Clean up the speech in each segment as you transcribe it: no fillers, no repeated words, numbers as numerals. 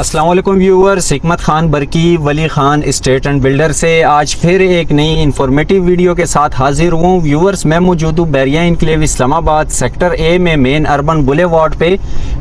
अस्सलाम वालेकुम व्यूअर्स, हिकमत खान बरकी वली खान एस्टेट एंड बिल्डर से आज फिर एक नई इन्फॉर्मेटिव वीडियो के साथ हाजिर हूँ। व्यूअर्स, मैं मौजूद हूँ Bahria enclave Islamabad sector A में मेन अर्बन बुलेवार्ड पे,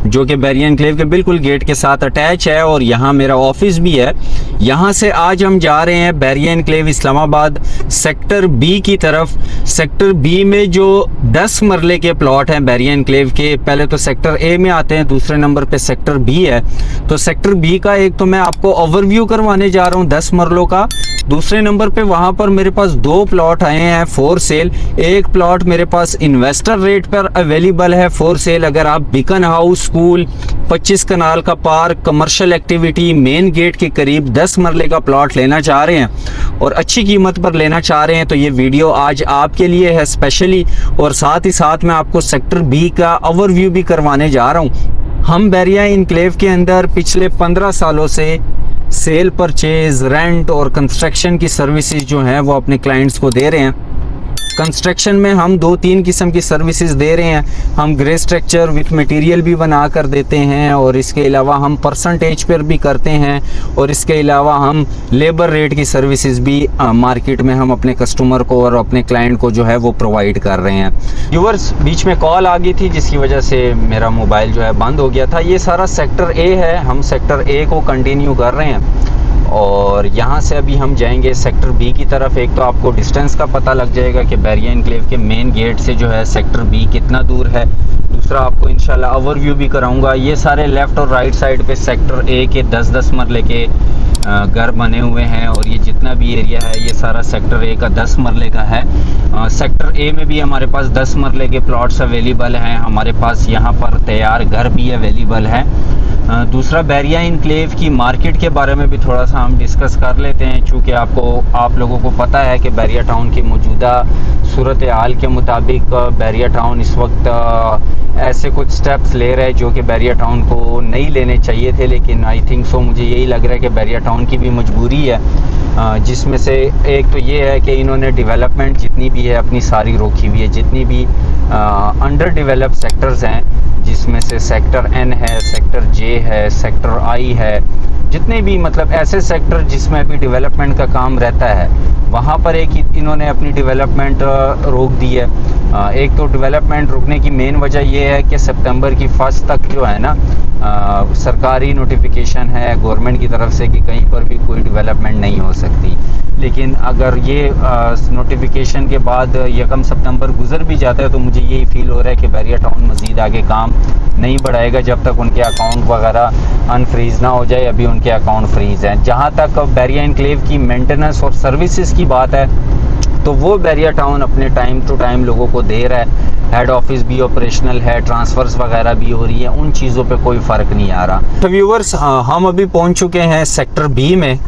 जो कि बैरिया इनक्लेव के बिल्कुल गेट के साथ अटैच है और यहाँ मेरा ऑफिस भी है। यहाँ से आज हम जा रहे हैं Bahria enclave Islamabad sector B की तरफ। सेक्टर बी में जो 10 मरले के प्लॉट हैं बैरिया इनक्लेव के, पहले तो सेक्टर ए में आते हैं, दूसरे नंबर पे सेक्टर बी है। तो सेक्टर बी का एक तो मैं आपको ओवरव्यू करवाने जा रहा हूँ 10 मरलों का। दूसरे नंबर पे वहाँ पर मेरे पास 2 प्लॉट आए हैं फॉर सेल। एक प्लॉट मेरे पास इन्वेस्टर रेट पर अवेलेबल है फॉर सेल। अगर आप बीकन हाउस, स्कूल, 25 कनाल का park, commercial activity, main gate के करीब 10 मरले का प्लॉट लेना चाह रहे हैं और अच्छी कीमत पर लेना चाह रहे हैं तो ये वीडियो आज आपके लिए है स्पेशली। और साथ ही साथ मैं आपको सेक्टर बी का ओवरव्यू भी करवाने जा रहा हूँ। हम बैरिया इनक्लेव के अंदर पिछले 15 सालों से सेल, परचेज, रेंट और कंस्ट्रक्शन की सर्विसेज जो हैं वो अपने क्लाइंट्स को दे रहे हैं। कंस्ट्रक्शन में हम 2-3 किस्म की सर्विसेज दे रहे हैं। हम ग्रे स्ट्रक्चर विथ मटेरियल भी बना कर देते हैं और इसके अलावा हम परसेंटेज पर भी करते हैं और इसके अलावा हम लेबर रेट की सर्विसेज भी मार्केट में हम अपने कस्टमर को और अपने क्लाइंट को जो है वो प्रोवाइड कर रहे हैं। व्यूअर्स, बीच में कॉल आ गई थी जिसकी वजह से मेरा मोबाइल जो है बंद हो गया था। ये सारा सेक्टर ए है, हम सेक्टर ए को कंटिन्यू कर रहे हैं और यहाँ से अभी हम जाएंगे सेक्टर बी की तरफ। एक तो आपको डिस्टेंस का पता लग जाएगा कि बैरिया इनक्लेव के मेन गेट से जो है सेक्टर बी कितना दूर है। दूसरा आपको इंशाल्लाह ओवरव्यू भी कराऊंगा। ये सारे लेफ़्ट और राइट साइड पे सेक्टर ए के 10-10 मरले के घर बने हुए हैं और ये जितना भी एरिया है ये सारा सेक्टर ए का 10 मरले का है। सेक्टर ए में भी हमारे पास 10 मरले के प्लॉट्स अवेलेबल हैं। हमारे पास यहाँ पर तैयार घर भी अवेलेबल है। दूसरा, बैरिया इनक्लेव की मार्केट के बारे में भी थोड़ा सा हम डिस्कस कर लेते हैं, चूँकि आप लोगों को पता है कि बैरिया टाउन की मौजूदा सूरत हाल के मुताबिक बैरिया टाउन इस वक्त ऐसे कुछ स्टेप्स ले रहे हैं जो कि बैरिया टाउन को नहीं लेने चाहिए थे, लेकिन आई थिंक सो मुझे यही लग रहा है कि बैरिया टाउन की भी मजबूरी है। जिसमें से एक तो ये है कि इन्होंने डेवलपमेंट जितनी भी है अपनी सारी रोकी हुई है। जितनी भी अंडर डेवलप सेक्टर्स हैं, जिसमें से सेक्टर एन है, सेक्टर जे है, सेक्टर आई है, जितने भी मतलब ऐसे सेक्टर जिसमें अभी डेवलपमेंट का काम रहता है, वहाँ पर एक इन्होंने अपनी डेवलपमेंट रोक दी है। एक तो डेवलपमेंट रुकने की मेन वजह यह है कि सितंबर की 1 तक जो है ना सरकारी नोटिफिकेशन है गवर्नमेंट की तरफ से कि कहीं पर भी कोई डेवलपमेंट नहीं हो सकती। लेकिन अगर ये नोटिफिकेशन के बाद 1 सितंबर गुजर भी जाता है तो मुझे यही फील हो रहा है कि बैरिया टाउन मज़ीद आगे काम नहीं बढ़ाएगा जब तक उनके अकाउंट वगैरह अनफ्रीज़ ना हो जाए। अभी उनके अकाउंट फ्रीज़ हैं। जहाँ तक बैरिया इनक्लेव की मेंटेनेंस और सर्विसेज की बात है तो वो बैरिया टाउन अपने टाइम टू टाइम लोगों को दे रहा है। हेड ऑफिस भी ऑपरेशनल है, ट्रांसफ़र्स वगैरह भी हो रही है, उन चीज़ों पे कोई फ़र्क नहीं आ रहा। तो व्यूअर्स, हम अभी पहुंच चुके हैं सेक्टर बी में।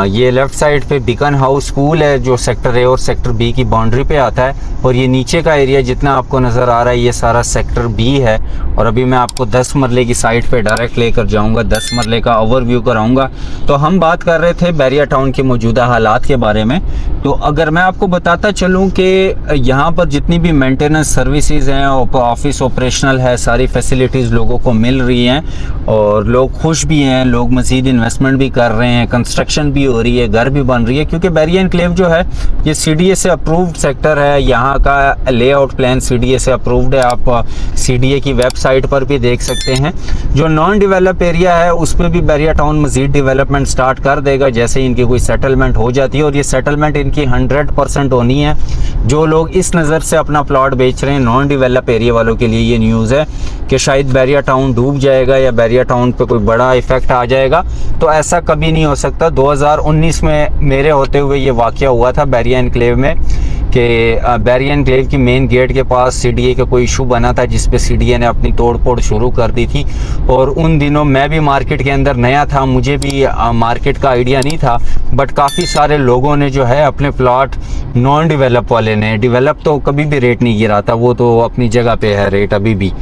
ये लेफ़्ट साइड पे बीकन हाउस स्कूल है जो सेक्टर ए और सेक्टर बी की बाउंड्री पे आता है और ये नीचे का एरिया जितना आपको नज़र आ रहा है ये सारा सेक्टर बी है। और अभी मैं आपको 10 मरले की साइड पे डायरेक्ट लेकर जाऊंगा, 10 मरले का ओवरव्यू कराऊंगा। तो हम बात कर रहे थे बैरिया टाउन के मौजूदा हालात के बारे में। तो अगर मैं आपको बताता चलूँ कि यहाँ पर जितनी भी मेंटेनेंस सर्विसेज हैं, ऑफिस ऑपरेशनल है, सारी फैसिलिटीज़ लोगों को मिल रही हैं और लोग खुश भी हैं, लोग मज़ीद इन्वेस्टमेंट भी कर रहे हैं, कंस्ट्रक्शन भी हो रही है, घर भी बन रही है। क्योंकि बैरिया इनक्लेव जो है ये सीडीए से अप्रूव्ड सेक्टर है। यहाँ का लेआउट प्लान सीडीए से अप्रूव्ड है। आप सीडीए की वेबसाइट पर भी देख सकते हैं। जो नॉन डेवलप एरिया है उस पर भी बैरिया टाउन मज़ीद डेवलपमेंट स्टार्ट कर देगा जैसे ही इनकी कोई सेटलमेंट हो जाती है। और ये सेटलमेंट इनकी 100% होनी है। जो लोग इस नज़र से अपना प्लॉट बेच रहे हैं, नॉन डेवलप एरिया वालों के लिए ये न्यूज़ है कि शायद बैरिया टाउन डूब जाएगा या बैरिया टाउन पे कोई बड़ा इफेक्ट आ जाएगा, तो ऐसा कभी नहीं हो सकता। 2019 में मेरे होते हुए ये वाक़या हुआ था बैरिया इनक्लेव में कि बैरिया इनक्लेव की मेन गेट के पास सीडीए का कोई इशू बना था जिस पे सीडीए ने अपनी तोड़ फोड़ शुरू कर दी थी। और उन दिनों मैं भी मार्केट के अंदर नया था, मुझे भी मार्केट का आइडिया नहीं था, बट काफ़ी सारे लोगों ने जो है अपने प्लॉट, नॉन डेवलप वाले ने, डेवलप तो कभी भी रेट नहीं गिरा था, वो तो अपनी जगह पे है रेट अभी भी,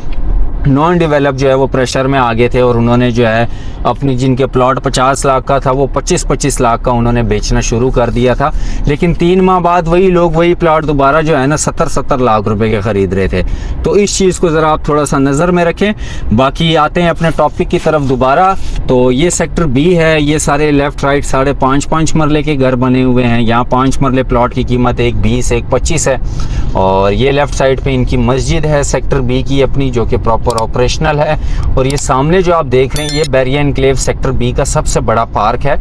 नॉन डेवलप जो है वो प्रेशर में आगे थे और उन्होंने जो है अपनी जिनके प्लॉट 50 लाख का था वो 25-25 लाख का उन्होंने बेचना शुरू कर दिया था। लेकिन 3 माह बाद वही लोग वही प्लॉट दोबारा जो है ना 70-70 लाख रुपए के ख़रीद रहे थे। तो इस चीज़ को ज़रा आप थोड़ा सा नज़र में रखें। बाकी आते हैं अपने टॉपिक की तरफ दोबारा। तो ये सेक्टर बी है, ये सारे लेफ्ट राइट 5.5 मरले के घर बने हुए हैं। यहाँ 5 मरले प्लॉट की कीमत एक 20 एक 25 है। और ये लेफ्ट साइड पे इनकी मस्जिद है सेक्टर बी की अपनी, जो कि प्रॉपर ऑपरेशनल है। और ये सामने जो आप देख रहे हैं ये बैरिया एनक्लेव सेक्टर बी का सबसे बड़ा पार्क है,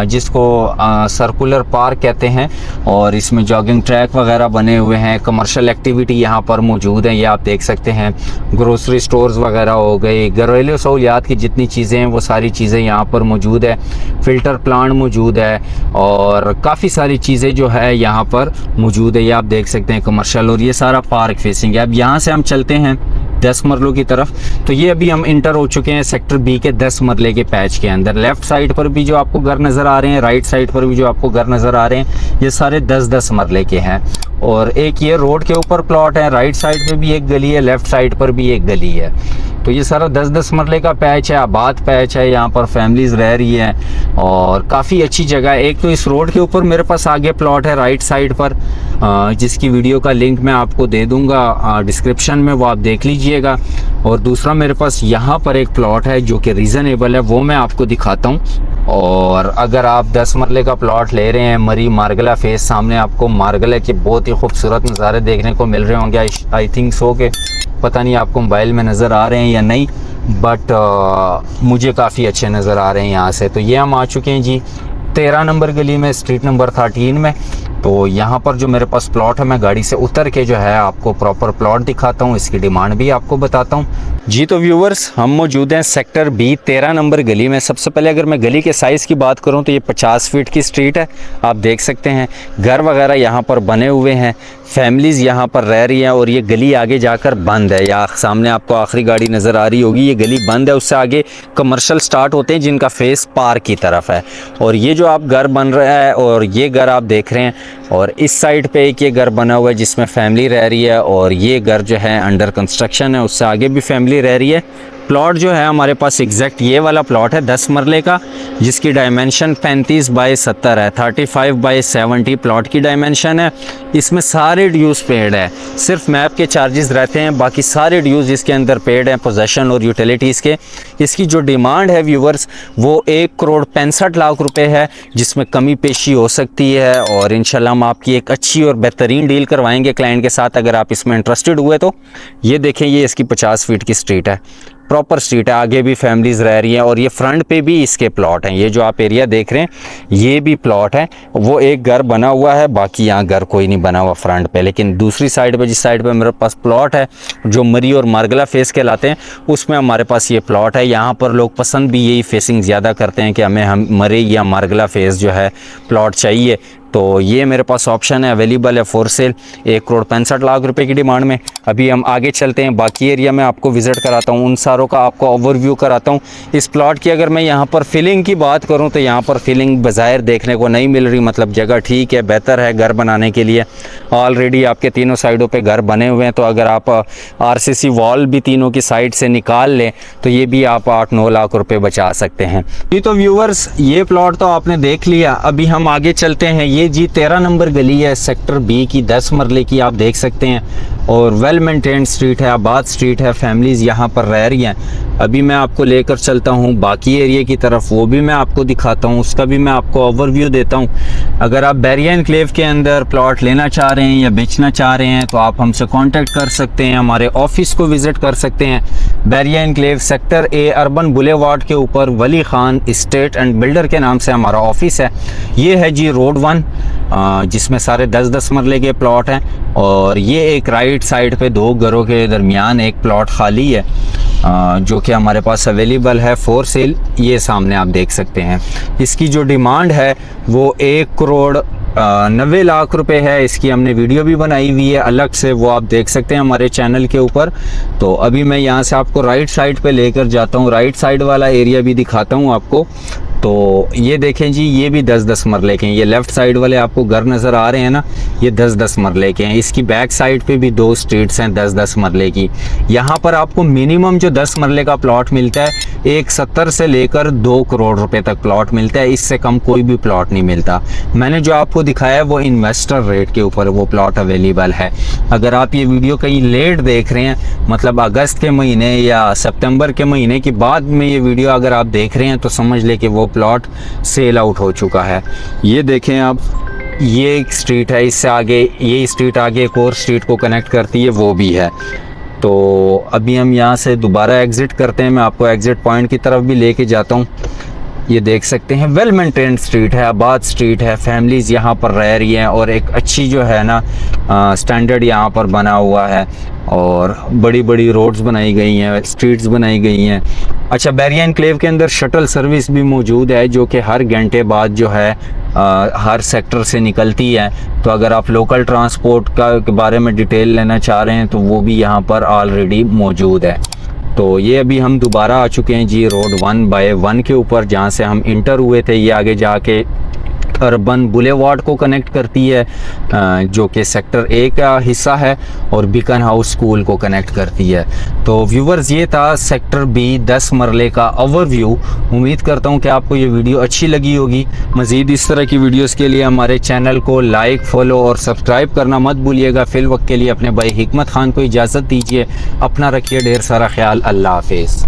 जिसको सर्कुलर पार्क कहते हैं। और इसमें जॉगिंग ट्रैक वगैरह बने हुए हैं, कमर्शियल एक्टिविटी यहाँ पर मौजूद है, ये आप देख सकते हैं। ग्रोसरी स्टोर्स वगैरह हो गए, घरेलू सहूलियात की जितनी चीज़ें हैं वो सारी चीज़ें यहाँ पर मौजूद है। फ़िल्टर प्लांट मौजूद है और काफ़ी सारी चीज़ें जो है यहाँ पर मौजूद है, ये आप देख सकते हैं कमर्शियल। और ये सारा पार्क फेसिंग है। अब यहाँ से हम चलते हैं 10 मरलों की तरफ। तो ये अभी हम इंटर हो चुके हैं सेक्टर बी के 10 मरले के पैच के अंदर। लेफ्ट साइड पर भी जो आपको घर नज़र आ रहे हैं, राइट साइड पर भी जो आपको घर नज़र आ रहे हैं, ये सारे 10-10 मरले के हैं। और एक ये रोड के ऊपर प्लॉट है, राइट साइड पे भी एक गली है, लेफ्ट साइड पर भी एक गली है। तो ये सारा 10-10 मरले का पैच है, आबाद पैच है, यहाँ पर फैमिलीज़ रह रही हैं और काफ़ी अच्छी जगह है। एक तो इस रोड के ऊपर मेरे पास आगे प्लॉट है राइट साइड पर, जिसकी वीडियो का लिंक मैं आपको दे दूँगा डिस्क्रिप्शन में, वो आप देख लीजिएगा। और दूसरा मेरे पास यहाँ पर एक प्लॉट है जो कि रीज़नेबल है, वो मैं आपको दिखाता हूँ। और अगर आप 10 मरले का प्लॉट ले रहे हैं, मरी मारगला फेस, सामने आपको मारगला के बहुत ही खूबसूरत नज़ारे देखने को मिल रहे होंगे। आई थिंक सो के पता नहीं आपको मोबाइल में नज़र आ रहे हैं या नहीं, बट मुझे काफ़ी अच्छे नज़र आ रहे हैं यहाँ से। तो ये हम आ चुके हैं जी 13 नंबर गली में, स्ट्रीट नंबर 13 में। तो यहाँ पर जो मेरे पास प्लॉट है, मैं गाड़ी से उतर के जो है आपको प्रॉपर प्लॉट दिखाता हूँ, इसकी डिमांड भी आपको बताता हूँ जी। तो व्यूवर्स, हम मौजूद हैं सेक्टर बी 13 नंबर गली में। सबसे पहले अगर मैं गली के साइज़ की बात करूँ तो ये 50 फीट की स्ट्रीट है, आप देख सकते हैं। घर वगैरह यहाँ पर बने हुए हैं, फैमिलीज़ यहाँ पर रह रही हैं। और ये गली आगे जाकर बंद है, या सामने आपको आखिरी गाड़ी नज़र आ रही होगी, ये गली बंद है। उससे आगे कमर्शियल स्टार्ट होते हैं जिनका फेस पार्क की तरफ है। और ये जो आप घर बन रहा है और ये घर आप देख रहे हैं, और इस साइड पे एक ये घर बना हुआ है जिसमें फैमिली रह रही है, और ये घर जो है अंडर कंस्ट्रक्शन है, उससे आगे भी फैमिली रह रही है। प्लॉट जो है हमारे पास एग्जैक्ट ये वाला प्लॉट है 10 मरले का, जिसकी डायमेंशन 35 बाई 70 है, 35 बाई 70 प्लॉट की डायमेंशन है। इसमें सारे ड्यूज पेड है, सिर्फ मैप के चार्जेस रहते हैं, बाकी सारे ड्यूज इसके अंदर पेड हैं, पोजेशन और यूटिलिटीज़ के। इसकी जो डिमांड है व्यूवर्स वो 1,65,00,000 रुपये है, जिसमें कमी पेशी हो सकती है। और इंशाल्लाह हम आपकी एक अच्छी और बेहतरीन डील करवाएंगे क्लाइंट के साथ, अगर आप इसमें इंटरेस्टेड हुए तो। ये देखें, ये इसकी 50 फीट की स्ट्रीट है, प्रॉपर स्ट्रीट है, आगे भी फैमिलीज़ रह रही हैं। और ये फ्रंट पे भी इसके प्लॉट हैं, ये जो आप एरिया देख रहे हैं ये भी प्लॉट है। वो एक घर बना हुआ है, बाकी यहाँ घर कोई नहीं बना हुआ फ्रंट पे। लेकिन दूसरी साइड पे, जिस साइड पे मेरे पास प्लॉट है जो मरी और मारगला फेस कहलाते हैं, उसमें हमारे पास ये प्लॉट है। यहाँ पर लोग पसंद भी यही फेसिंग ज़्यादा करते हैं कि हम मरी या मारगला फेस जो है प्लॉट चाहिए। तो ये मेरे पास ऑप्शन है, अवेलेबल है फॉर सेल, 1,65,00,000 रुपये की डिमांड में। अभी हम आगे चलते हैं, बाकी एरिया में आपको विज़िट कराता हूँ, उन सारों का आपको ओवरव्यू कराता हूँ। इस प्लॉट की अगर मैं यहाँ पर फिलिंग की बात करूँ तो यहाँ पर फिलिंग बज़ाहिर देखने को नहीं मिल रही, मतलब जगह ठीक है, बेहतर है घर बनाने के लिए। ऑलरेडी आपके तीनों साइडों पर घर बने हुए हैं, तो अगर आप RCC वॉल भी तीनों की साइड से निकाल लें तो ये भी आप 8-9 लाख रुपये बचा सकते हैं जी। तो व्यूवर्स, ये प्लॉट तो आपने देख लिया, अभी हम आगे चलते हैं। ये जी 13 नंबर गली है सेक्टर बी की, 10 मरले की, आप देख सकते हैं। और वेल मेंटेन्ड स्ट्रीट है, आबाद स्ट्रीट है, फैमिलीज़ यहाँ पर रह रही हैं। अभी मैं आपको लेकर चलता हूँ बाकी एरिया की तरफ, वो भी मैं आपको दिखाता हूँ, उसका भी मैं आपको ओवरव्यू देता हूँ। अगर आप बैरिया एनक्लेव के अंदर प्लॉट लेना चाह रहे हैं या बेचना चाह रहे हैं तो आप हमसे कांटेक्ट कर सकते हैं, हमारे ऑफिस को विज़िट कर सकते हैं। Bahria enclave sector A urban boulevard के ऊपर Wali Khan estate and builder के नाम से हमारा ऑफिस है। ये है जी रोड 1, जिसमें सारे 10-10 मरले के प्लॉट हैं। और ये एक राइट साइड पे 2 घरों के दरमियान एक प्लॉट खाली है, जो कि हमारे पास अवेलेबल है फॉर सेल। ये सामने आप देख सकते हैं। इसकी जो डिमांड है वो 1,90,00,000 रुपये है। इसकी हमने वीडियो भी बनाई हुई है अलग से, वो आप देख सकते हैं हमारे चैनल के ऊपर। तो अभी मैं यहाँ से आपको राइट साइड पे लेकर जाता हूँ, राइट साइड वाला एरिया भी दिखाता हूँ आपको। तो ये देखें जी, ये भी 10-10 मरले के हैं। ये लेफ़्ट साइड वाले आपको घर नज़र आ रहे हैं ना, ये 10-10 मरले के हैं। इसकी बैक साइड पे भी 2 स्ट्रीट्स हैं 10-10 मरले की। यहाँ पर आपको मिनिमम जो 10 मरले का प्लॉट मिलता है 170 से लेकर 2 करोड़ रुपए तक प्लॉट मिलता है, इससे कम कोई भी प्लॉट नहीं मिलता। मैंने जो आपको दिखाया है वो इन्वेस्टर रेट के ऊपर वो प्लॉट अवेलेबल है। अगर आप ये वीडियो कहीं लेट देख रहे हैं, मतलब अगस्त के महीने या सितंबर के महीने के बाद में ये वीडियो अगर आप देख रहे हैं, तो समझ लें कि वो प्लॉट सेल आउट हो चुका है। ये देखें आप, ये एक स्ट्रीट है, इससे आगे ये स्ट्रीट आगे एक और स्ट्रीट को कनेक्ट करती है, वो भी है। तो अभी हम यहाँ से दोबारा एग्ज़िट करते हैं, मैं आपको एग्ज़िट पॉइंट की तरफ भी लेके जाता हूँ। ये देख सकते हैं वेल मेंटेन्ड स्ट्रीट है, आबाद स्ट्रीट है, फैमिलीज़ यहाँ पर रह रही हैं और एक अच्छी जो है ना स्टैंडर्ड यहाँ पर बना हुआ है और बड़ी बड़ी रोड्स बनाई गई हैं, स्ट्रीट्स बनाई गई हैं। अच्छा, बैरिया एनक्लेव के अंदर शटल सर्विस भी मौजूद है जो कि हर घंटे बाद जो है हर सेक्टर से निकलती है। तो अगर आप लोकल ट्रांसपोर्ट के बारे में डिटेल लेना चाह रहे हैं तो वो भी यहाँ पर ऑलरेडी मौजूद है। तो ये अभी हम दोबारा आ चुके हैं जी रोड 1/1 के ऊपर, जहाँ से हम इंटर हुए थे। ये आगे जाके अर्बन बुलेवार्ड को कनेक्ट करती है जो कि सेक्टर ए का हिस्सा है, और बीकन हाउस स्कूल को कनेक्ट करती है। तो व्यूवर्स, ये था सेक्टर बी 10 मरले का ओवरव्यू। उम्मीद करता हूँ कि आपको ये वीडियो अच्छी लगी होगी। मज़ीद इस तरह की वीडियोस के लिए हमारे चैनल को लाइक, फॉलो और सब्सक्राइब करना मत भूलिएगा। फिल वक्त के लिए अपने भाई हिकमत खान को इजाज़त दीजिए। अपना रखिए ढेर सारा ख्याल। अल्लाह हाफिज़।